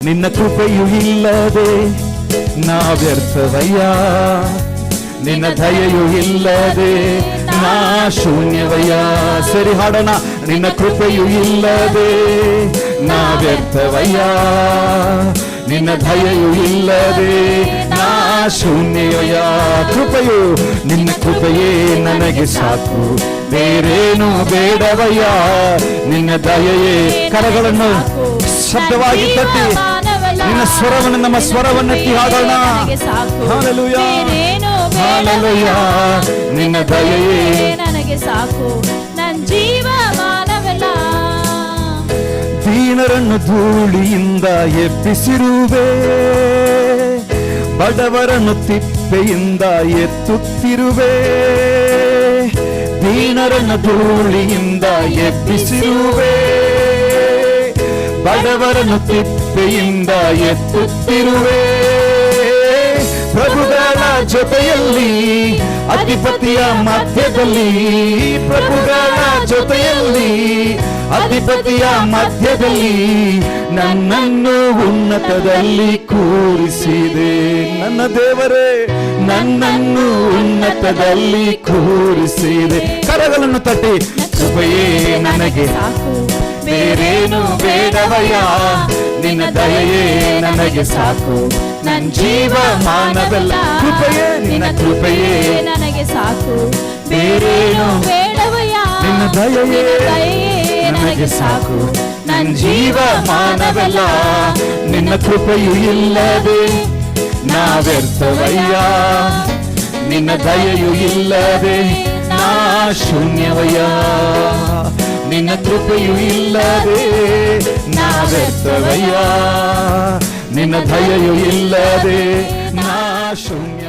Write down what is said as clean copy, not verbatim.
ನಿನ್ನ ಕೃಪೆಯು ಇಲ್ಲದೆ ನಾ ವ್ಯರ್ಥವಯ್ಯ, ನಿನ್ನ ದಯೆಯು ಇಲ್ಲದೆ ನಾ ಶೂನ್ಯವಯ್ಯ. ಸರಿ ಹಾಡೋಣ. ನಿನ್ನ ಕೃಪೆಯು ಇಲ್ಲದೆ ನಾ ವ್ಯರ್ಥವಯ್ಯ, ನಿನ್ನ ದಯೆಯು ಇಲ್ಲದೆ ನಾ ಶೂನ್ಯವಯ್ಯ. ಕೃಪೆಯು ನಿನ್ನ ಕೃಪೆಯೇ ನನಗೆ ಸಾಕು, ಬೇರೇನು ಬೇಡವಯ್ಯ, ನಿನ್ನ ದಯೆಯೇ. ಕರಗಳನ್ನು ಶಬ್ದವಾಗಿ ತಟ್ಟಿ ನಿನ್ನ ಸ್ವರವನ್ನು, ನಮ್ಮ ಸ್ವರವನ್ನೆತ್ತಿ ಹಾಡೋಣ. Hallelujah hallelujah. ನಿನ್ನ ದಯೆಯೇ ನನಗೆ ಸಾಕು, ನನ್ನ ಜೀವಮಾನವೆಲ್ಲ. ದೀನರನ್ನು ಧೂಳಿಯಿಂದ ಎಬ್ಬಿಸಿರುವೆ, ಬಡವರನ್ನು ತಿಪ್ಪೆಯಿಂದ ಎತ್ತುತ್ತಿರುವೆ. ದೀನರನ್ನು ಧೂಳಿಯಿಂದ ಎಬ್ಬಿಸಿರುವೆ, ಬಡವರನ್ನು ತಿಪ್ಪೆಯಿಂದ ಎತ್ತುತ್ತಿರುವೆ. ಪ್ರಭುಗಳ ಜೊತೆಯಲ್ಲಿ ಅಧಿಪತಿಯ ಮಧ್ಯದಲ್ಲಿ, ಪ್ರಭುಗಳ ಜೊತೆಯಲ್ಲಿ ಅಧಿಪತಿಯ ಮಧ್ಯದಲ್ಲಿ ನನ್ನನ್ನು ಉನ್ನತದಲ್ಲಿ ಕೂರಿಸಿದೆ. ನನ್ನ ದೇವರೇ ನನ್ನನ್ನು ಉನ್ನತದಲ್ಲಿ ಕೂರಿಸಿದೆ. ಕರಗಳನ್ನು ತಟ್ಟಿ ಕೃಪೆಯೇ ನನಗೆ ಸಾಕು, ಬೇರೇನು ಬೇಡವಯ್ಯ, ನಿನ್ನ ದಯೆಯೇ ನನಗೆ ಸಾಕು, ನನ್ನ ಜೀವಮಾನವೆಲ್ಲ. ಕೃಪೆಯೇ ನಿನ್ನ ಕೃಪೆಯೇ ನನಗೆ ಸಾಕು, ಬೇರೇನು ಬೇಡವಯ್ಯ, ನಿನ್ನ ದಯೆಯೇ ನನಗೆ ಸಾಕು, ನನ್ನ ಜೀವಮಾನವೆಲ್ಲ. ನಿನ್ನ ಕೃಪೆಯು ಇಲ್ಲದೆ ನಾ ವ್ಯರ್ಥವಯ್ಯ, ನಿನ್ನ ದಯೆಯು ಇಲ್ಲದೆ ನಾ ಶೂನ್ಯವಯ್ಯ. ನಿನ್ನ ಕೃಪೆಯು ಇಲ್ಲದೆ ನಾ ವ್ಯರ್ಥವಯ್ಯ, ನಿನ್ನ ದಯೆಯು ಇಲ್ಲದೆ ನಾ ಶೂನ್ಯ.